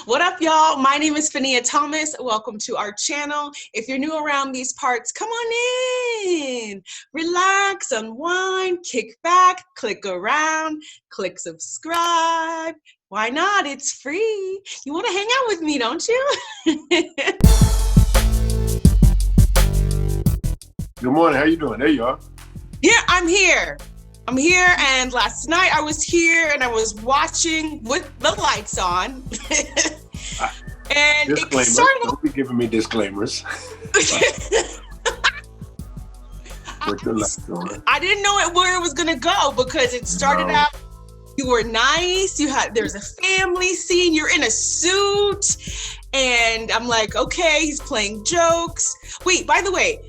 What up, y'all? My name is Fania Thomas. Welcome to our channel. If you're new around these parts, come on in. Relax, unwind, kick back, click around, click subscribe. Why not? It's free. You want to hang out with me, don't you? Good morning. How you doing? There you are. Yeah, I'm here. And last night I was here and I was watching with the lights on. And it started. Don't be giving me disclaimers. With the lights on. I didn't know where it was gonna go because it started out. You were nice. There's a family scene. You're in a suit, and I'm like, okay, he's playing jokes. Wait, by the way,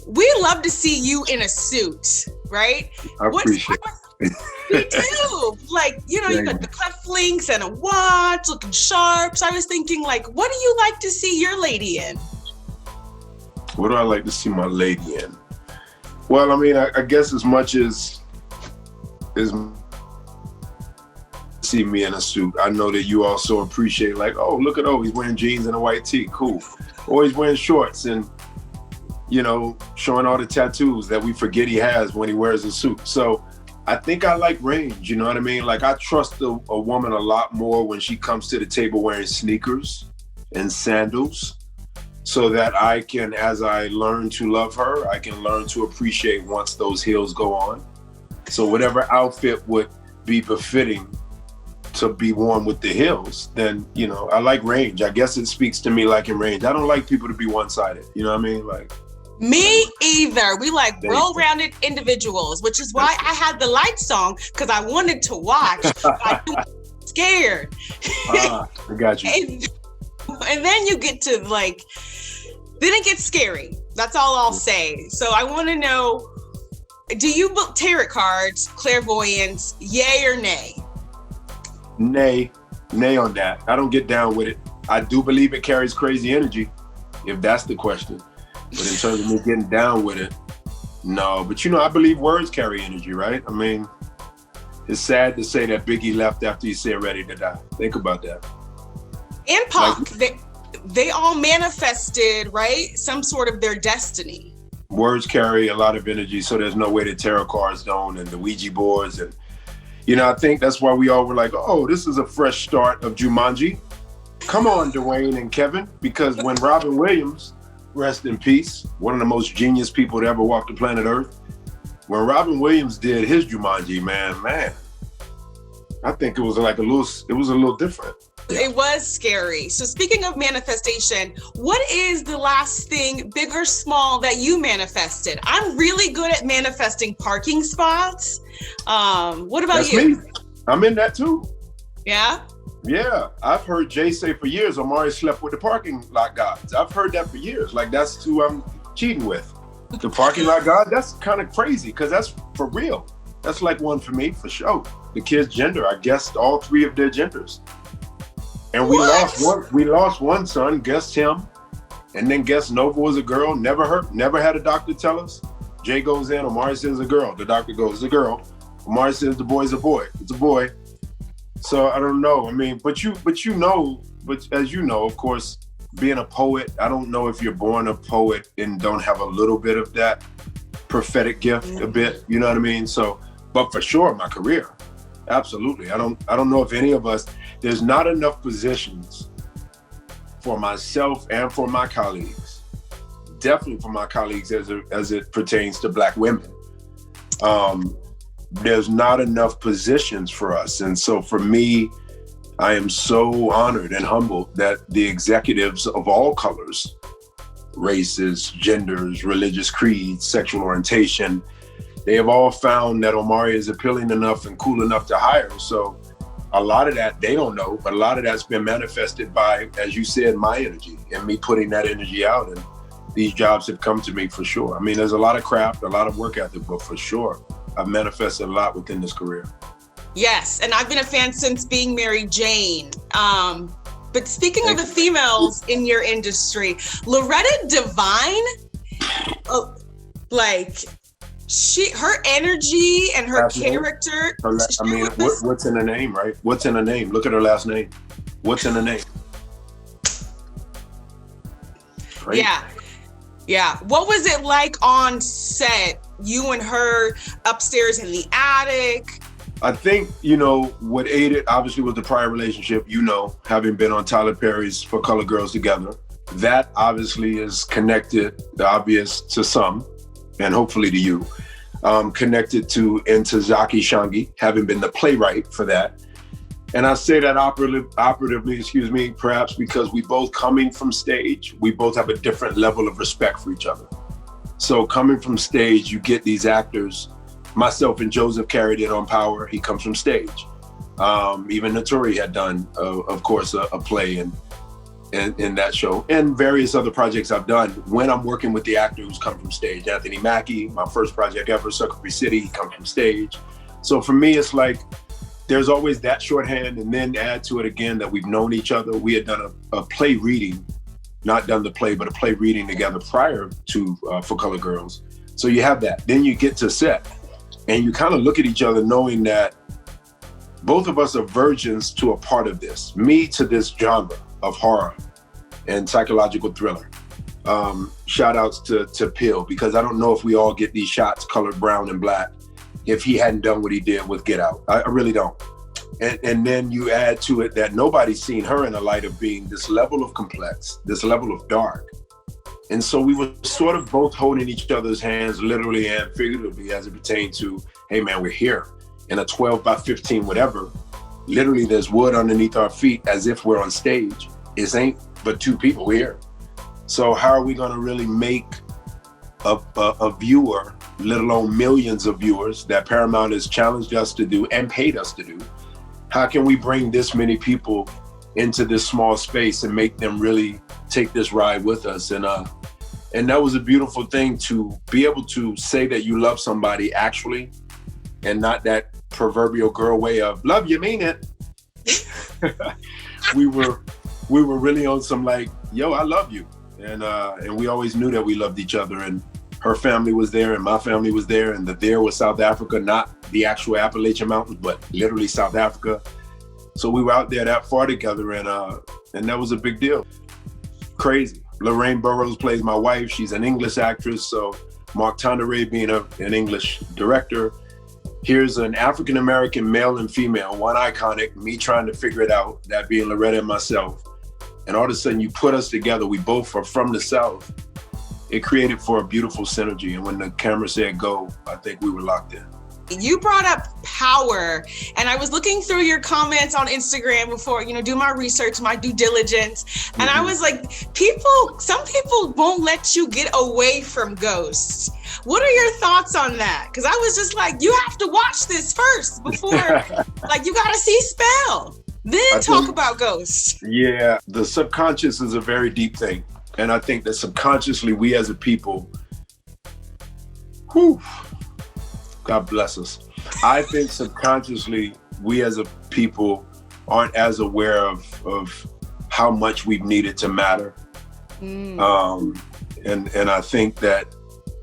we love to see you in a suit, right? I appreciate it. We do. Like, you got the cufflinks and a watch, looking sharp. So I was thinking, like, what do you like to see your lady in? What do I like to see my lady in? Well, I mean, I guess as much as see me in a suit, I know that you also appreciate, like, oh, look at he's wearing jeans and a white tee, cool. Or he's wearing shorts and, showing all the tattoos that we forget he has when he wears a suit. So I think I like range, you know what I mean? Like, I trust a woman a lot more when she comes to the table wearing sneakers and sandals, so that I can, as I learn to love her, I can learn to appreciate once those heels go on. So whatever outfit would be befitting to be worn with the heels, then, I like range. I guess it speaks to me liking range. I don't like people to be one-sided, you know what I mean? Like, me either. We like well-rounded individuals, which is why I had the lights on, because I wanted to watch. I was scared. I got you. And then you get to then it gets scary. That's all I'll say. So I want to know, do you book tarot cards, clairvoyance, yay or nay? Nay on that. I don't get down with it. I do believe it carries crazy energy, if that's the question. But in terms of me getting down with it, no. But I believe words carry energy, right? I mean, it's sad to say that Biggie left after he said ready to die. Think about that. And Pac, they all manifested, right? Some sort of their destiny. Words carry a lot of energy, so there's no way that tarot cards don't, and the Ouija boards. And, I think that's why we all were like, oh, this is a fresh start of Jumanji. Come on, Dwayne and Kevin, because when Robin Williams, rest in peace, one of the most genius people to ever walk the planet Earth, when Robin Williams did his Jumanji, man, I think it was a little different. It was scary. So speaking of manifestation, what is the last thing, big or small, that you manifested? I'm really good at manifesting parking spots. What about That's you? Me. I'm in that too. Yeah? Yeah, I've heard Jay say for years, Omari slept with the parking lot guys. I've heard that for years. Like, that's who I'm cheating with. The parking lot guy, that's kind of crazy, because that's for real. That's like one for me, for sure. The kid's gender, I guessed all three of their genders. And we lost one son, guessed him, and then guessed Nova was a girl, never had a doctor tell us. Jay goes in, Omari says a girl. The doctor goes, it's a girl. Omari says the boy's a boy. It's a boy. So I don't know. I mean, but as you know, of course, being a poet, I don't know if you're born a poet and don't have a little bit of that prophetic gift, a bit, you know what I mean? So, but for sure, my career, absolutely. I don't know if any of us, there's not enough positions for myself and for my colleagues, definitely for my colleagues as it pertains to Black women. There's not enough positions for us. And so for me, I am so honored and humbled that the executives of all colors, races, genders, religious creeds, sexual orientation, they have all found that Omari is appealing enough and cool enough to hire. So a lot of that, they don't know, but a lot of that's been manifested by, as you said, my energy and me putting that energy out. And these jobs have come to me for sure. I mean, there's a lot of craft, a lot of work ethic, but for sure, I've manifested a lot within this career. Yes, and I've been a fan since being Mary Jane. But speaking of the females in your industry, Loretta Devine, her energy and her character. What's in her name, right? What's in her name? Look at her last name. What's in her name? Great. Yeah. What was it like on set? You and her upstairs in the attic? I think, you know, what aided obviously was the prior relationship, you know, having been on Tyler Perry's For Color Girls together. That obviously is connected, the obvious to some, and hopefully to you, connected to Ntozake Shange, having been the playwright for that. And I say that operatively, perhaps because we both coming from stage, we both have a different level of respect for each other. So coming from stage, you get these actors. Myself and Joseph carried it on Power. He comes from stage. Even Notori had done, of course, a play in that show, and various other projects I've done when I'm working with the actor who's come from stage. Anthony Mackie, my first project ever, Sucker Free City, he comes from stage. So for me, it's like, there's always that shorthand, and then add to it again that we've known each other. We had done a play reading, not done the play, but a play reading together prior to For Color Girls. So you have that. Then you get to set, and you kind of look at each other knowing that both of us are virgins to a part of this. Me to this genre of horror and psychological thriller. Shout outs to Pill, because I don't know if we all get these shots colored brown and black if he hadn't done what he did with Get Out. I really don't. And then you add to it that nobody's seen her in the light of being this level of complex, this level of dark. And so we were sort of both holding each other's hands, literally and figuratively, as it pertained to, hey man, we're here in a 12 by 15, whatever. Literally there's wood underneath our feet as if we're on stage. It ain't but two people here. So how are we gonna really make a viewer, let alone millions of viewers, that Paramount has challenged us to do and paid us to do? How can we bring this many people into this small space and make them really take this ride with us? And that was a beautiful thing, to be able to say that you love somebody actually, and not that proverbial girl way of love you mean it. we were really on some like, yo, I love you. And we always knew that we loved each other, and her family was there and my family was there, and there was South Africa, not the actual Appalachian Mountains, but literally South Africa. So we were out there that far together, and that was a big deal. Crazy. Lorraine Burroughs plays my wife. She's an English actress. So Mark Tonderay being an English director. Here's an African-American male and female, one iconic, me trying to figure it out, that being Loretta and myself. And all of a sudden you put us together, we both are from the South. It created for a beautiful synergy. And when the camera said go, I think we were locked in. You brought up Power, and I was looking through your comments on Instagram before, do my research, my due diligence. And I was like, some people won't let you get away from ghosts. What are your thoughts on that? Because I was just like, you have to watch this first before, like, you got to see Spell, then talk about ghosts. Yeah, the subconscious is a very deep thing. And I think that subconsciously, we as a people, God bless us. I think subconsciously, we as a people aren't as aware of how much we've needed to matter. And I think that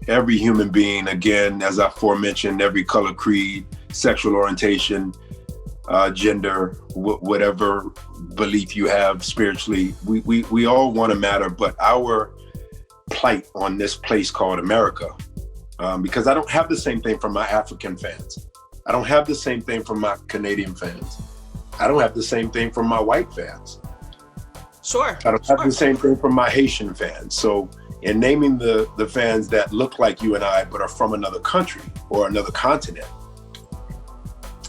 every human being, again, as I aforementioned, every color, creed, sexual orientation, gender, whatever belief you have spiritually, we all want to matter. But our plight on this place called America, because I don't have the same thing from my African fans. I don't have the same thing from my Canadian fans. I don't have the same thing from my white fans. Sure. I don't have the same thing from my Haitian fans. So in naming the fans that look like you and I, but are from another country or another continent,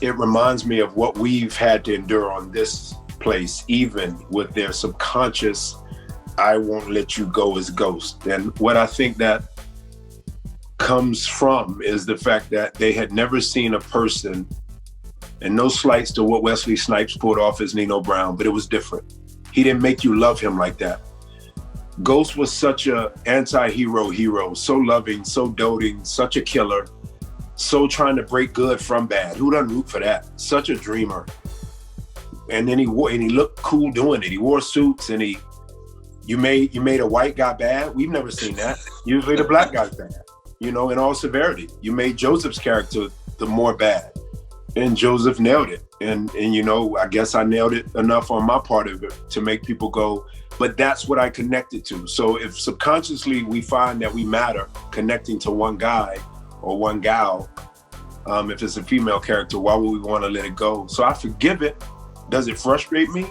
it reminds me of what we've had to endure on this place, even with their subconscious, I won't let you go as ghost. And what I think that comes from is the fact that they had never seen a person, and no slights to what Wesley Snipes pulled off as Nino Brown, but it was different. He didn't make you love him like that. Ghost was such a anti-hero, so loving, so doting, such a killer, so trying to break good from bad. Who doesn't root for that? Such a dreamer. And then he looked cool doing it. He wore suits, and you made a white guy bad. We've never seen that. Usually the black guy's bad, in all severity. You made Joseph's character the more bad, and Joseph nailed it. And I guess I nailed it enough on my part of it to make people go, but that's what I connected to. So if subconsciously we find that we matter connecting to one guy or one gal, if it's a female character, why would we want to let it go? So I forgive it. Does it frustrate me?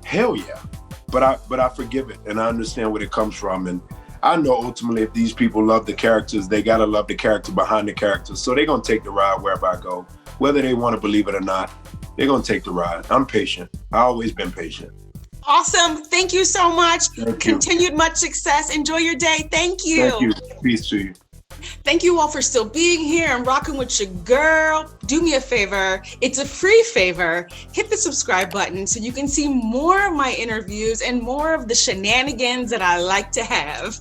Hell yeah. But I forgive it, and I understand where it comes from. And I know ultimately if these people love the characters, they gotta love the character behind the characters. So they're gonna take the ride wherever I go. Whether they want to believe it or not, they're gonna take the ride. I'm patient. I've always been patient. Awesome. Thank you so much. Thank Continued you. much success. Enjoy your day. Thank you. Thank you. Peace to you. Thank you all for still being here and rocking with your girl. Do me a favor. It's a free favor. Hit the subscribe button so you can see more of my interviews and more of the shenanigans that I like to have.